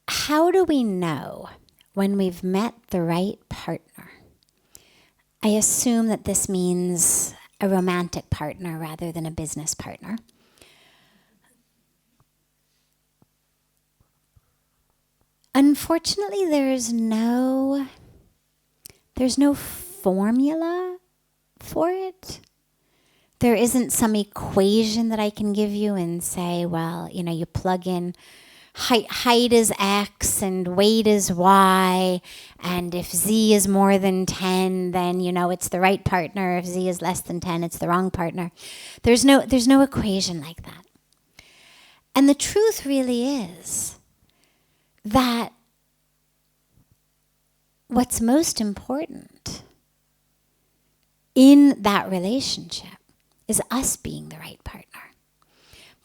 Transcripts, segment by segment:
How do we know when we've met the right partner? I assume that this means a romantic partner rather than a business partner. Unfortunately, there's no formula for it. There isn't some equation that I can give you and say, well, you plug in height is X and weight is Y, and if Z is more than 10, then it's the right partner. If Z is less than 10, it's the wrong partner. There's no equation like that. And the truth really is that what's most important in that relationship is us being the right partner.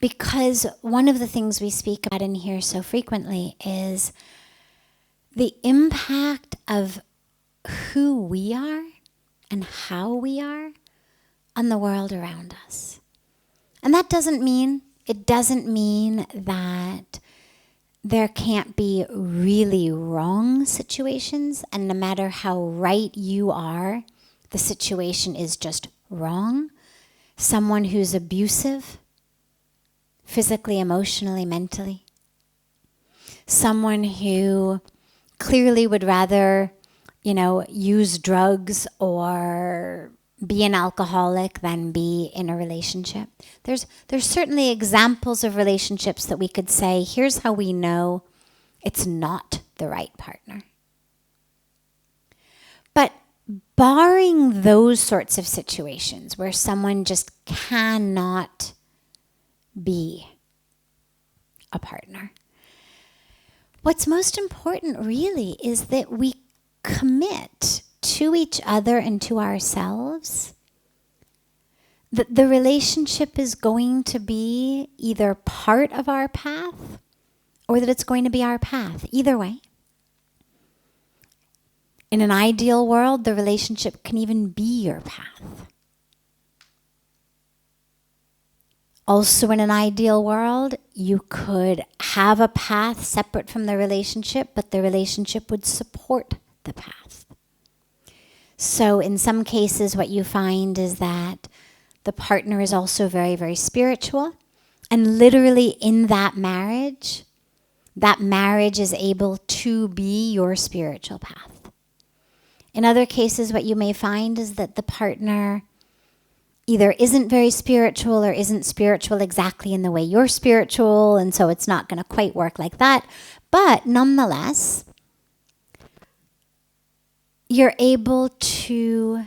Because one of the things we speak about in here so frequently is the impact of who we are and how we are on the world around us. And that doesn't mean that there can't be really wrong situations, and no matter how right you are, the situation is just wrong. Someone who's abusive, physically, emotionally, mentally. Someone who clearly would rather, use drugs or be an alcoholic than be in a relationship. There's certainly examples of relationships that we could say, here's how we know it's not the right partner. But barring those sorts of situations where someone just cannot be a partner, what's most important really is that we commit to each other and to ourselves that the relationship is going to be either part of our path or that it's going to be our path. Either way. In an ideal world, the relationship can even be your path. Also, in an ideal world, you could have a path separate from the relationship, but the relationship would support the path. So in some cases, what you find is that the partner is also very, very spiritual. And literally in that marriage is able to be your spiritual path. In other cases, what you may find is that the partner either isn't very spiritual or isn't spiritual exactly in the way you're spiritual, and so it's not going to quite work like that. But nonetheless, you're able to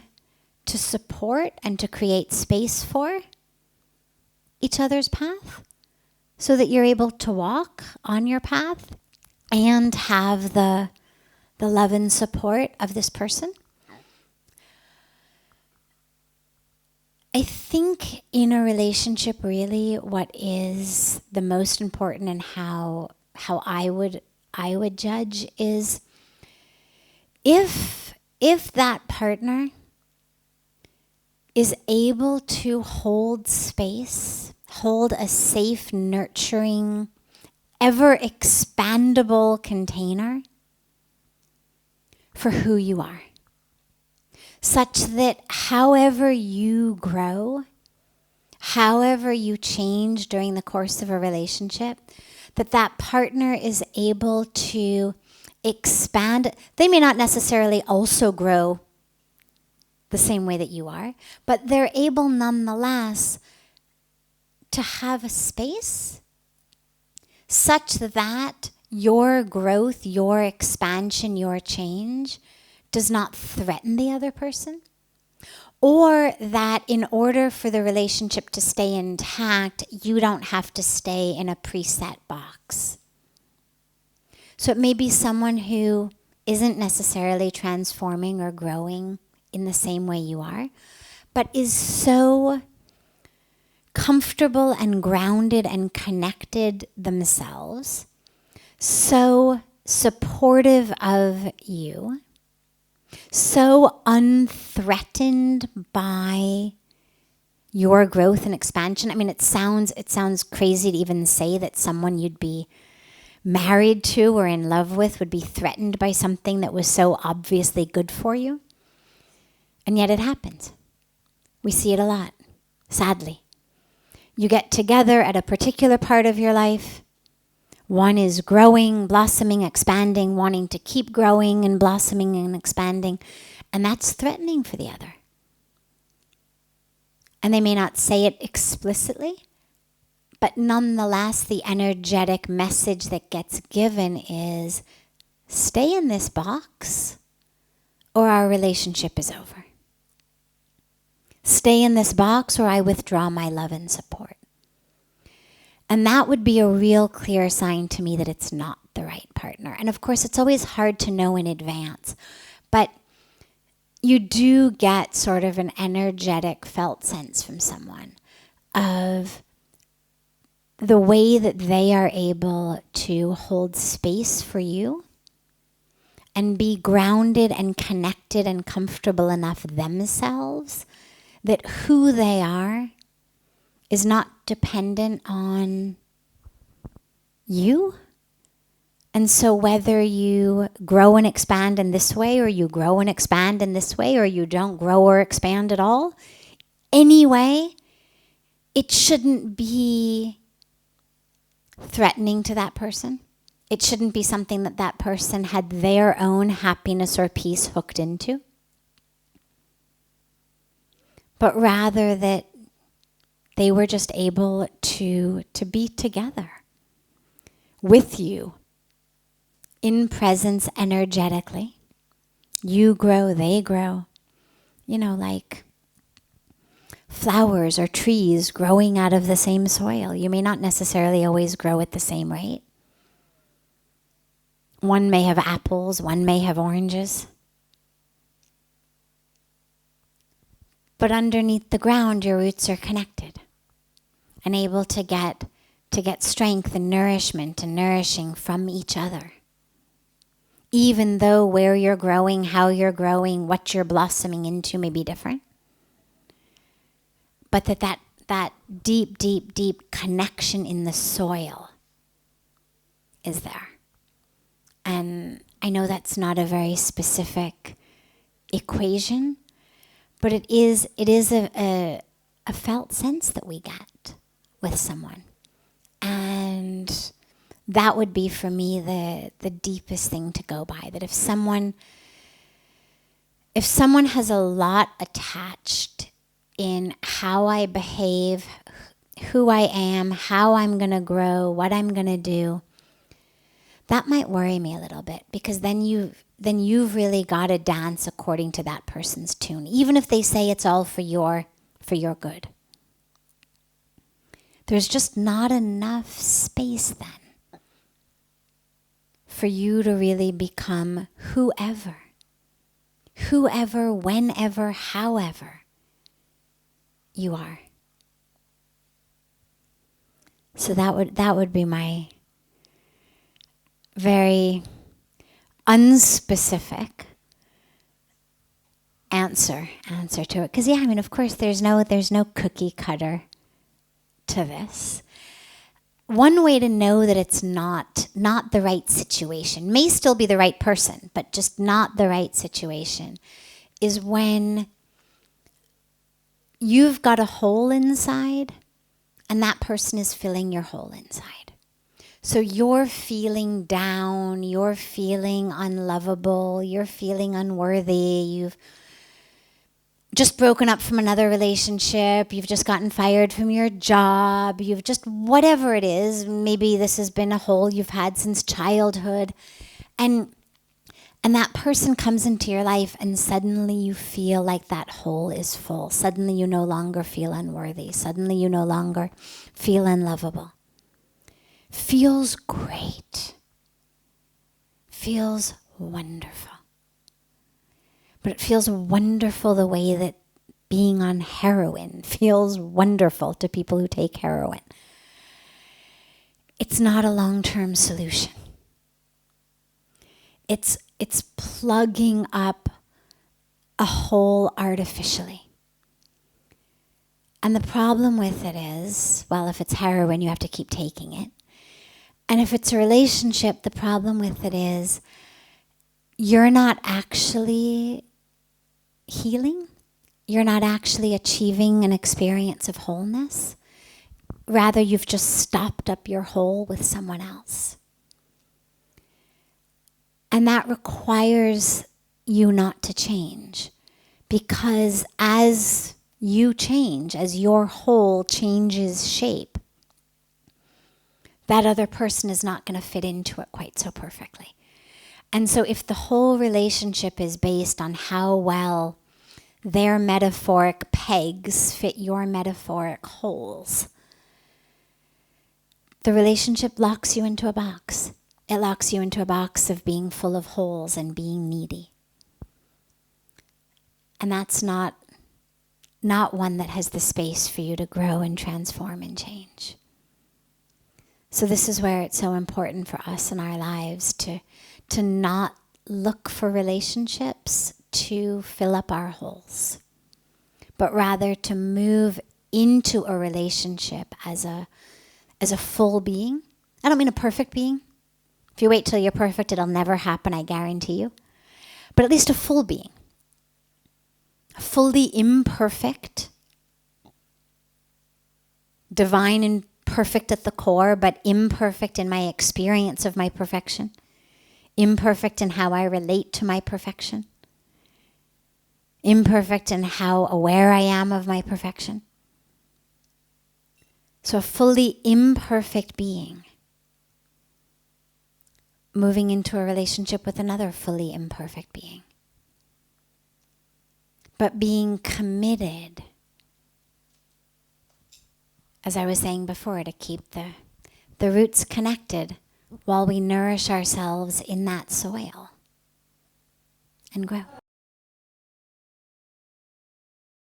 support and to create space for each other's path so that you're able to walk on your path and have the love and support of this person. I think in a relationship, really, what is the most important and how I would judge is if that partner is able to hold space, hold a safe, nurturing, ever expandable container for who you are, such that however you grow, however you change during the course of a relationship, that partner is able to expand. They may not necessarily also grow the same way that you are, but they're able nonetheless to have a space such that your growth, your expansion, your change does not threaten the other person, or that in order for the relationship to stay intact, you don't have to stay in a preset box. So it may be someone who isn't necessarily transforming or growing in the same way you are, but is so comfortable and grounded and connected themselves, so supportive of you, so unthreatened by your growth and expansion. I mean, it sounds crazy to even say that someone you'd be married to or in love with would be threatened by something that was so obviously good for you. And yet it happens. We see it a lot, sadly. You get together at a particular part of your life. One is growing, blossoming, expanding, wanting to keep growing and blossoming and expanding. And that's threatening for the other. And they may not say it explicitly, but nonetheless, the energetic message that gets given is, stay in this box or our relationship is over. Stay in this box or I withdraw my love and support. And that would be a real clear sign to me that it's not the right partner. And of course, it's always hard to know in advance, but you do get sort of an energetic felt sense from someone of the way that they are able to hold space for you and be grounded and connected and comfortable enough themselves that who they are is not dependent on you. And so whether you grow and expand in this way, or you grow and expand in this way, or you don't grow or expand at all, anyway, it shouldn't be threatening to that person. It shouldn't be something that that person had their own happiness or peace hooked into. But rather that they were just able to be together with you in presence energetically. You grow, they grow. You know, like flowers or trees growing out of the same soil. You may not necessarily always grow at the same rate. One may have apples, one may have oranges. But underneath the ground, your roots are connected and able to get strength and nourishment and nourishing from each other. Even though where you're growing, how you're growing, what you're blossoming into may be different. But that deep, deep, deep connection in the soil is there. And I know that's not a very specific equation, but it is a felt sense that we get with someone. And that would be for me the deepest thing to go by. That if someone has a lot attached in how I behave, who I am, how I'm going to grow, what I'm going to do, that might worry me a little bit, because then you've really got to dance according to that person's tune, even if they say it's all for your good. There's just not enough space then for you to really become whoever, whenever, however you are. So that would be my very unspecific answer to it. Because yeah, I mean, of course, there's no cookie cutter to this. One way to know that it's not the right situation, may still be the right person, but just not the right situation, is when you've got a hole inside and that person is filling your hole inside. So you're feeling down, you're feeling unlovable, you're feeling unworthy, you've just broken up from another relationship, you've just gotten fired from your job, you've just, whatever it is, maybe this has been a hole you've had since childhood, and that person comes into your life and suddenly you feel like that hole is full. Suddenly you no longer feel unworthy. Suddenly you no longer feel unlovable. Feels great. Feels wonderful. But it feels wonderful the way that being on heroin feels wonderful to people who take heroin. It's not a long-term solution. It's plugging up a hole artificially. And the problem with it is, well, if it's heroin, you have to keep taking it. And if it's a relationship, the problem with it is you're not actually healing. You're not actually achieving an experience of wholeness. Rather, you've just stopped up your hole with someone else. And that requires you not to change. Because as you change, as your hole changes shape, that other person is not going to fit into it quite so perfectly. And so if the whole relationship is based on how well their metaphoric pegs fit your metaphoric holes, the relationship locks you into a box. It locks you into a box of being full of holes and being needy. And that's not one that has the space for you to grow and transform and change. So this is where it's so important for us in our lives to not look for relationships to fill up our holes, but rather to move into a relationship as a full being. I don't mean a perfect being. If you wait till you're perfect, it'll never happen, I guarantee you. But at least a full being. Fully imperfect, divine and perfect at the core, but imperfect in my experience of my perfection, imperfect in how I relate to my perfection, imperfect in how aware I am of my perfection. So a fully imperfect being moving into a relationship with another fully imperfect being. But being committed, as I was saying before, to keep the roots connected while we nourish ourselves in that soil and grow.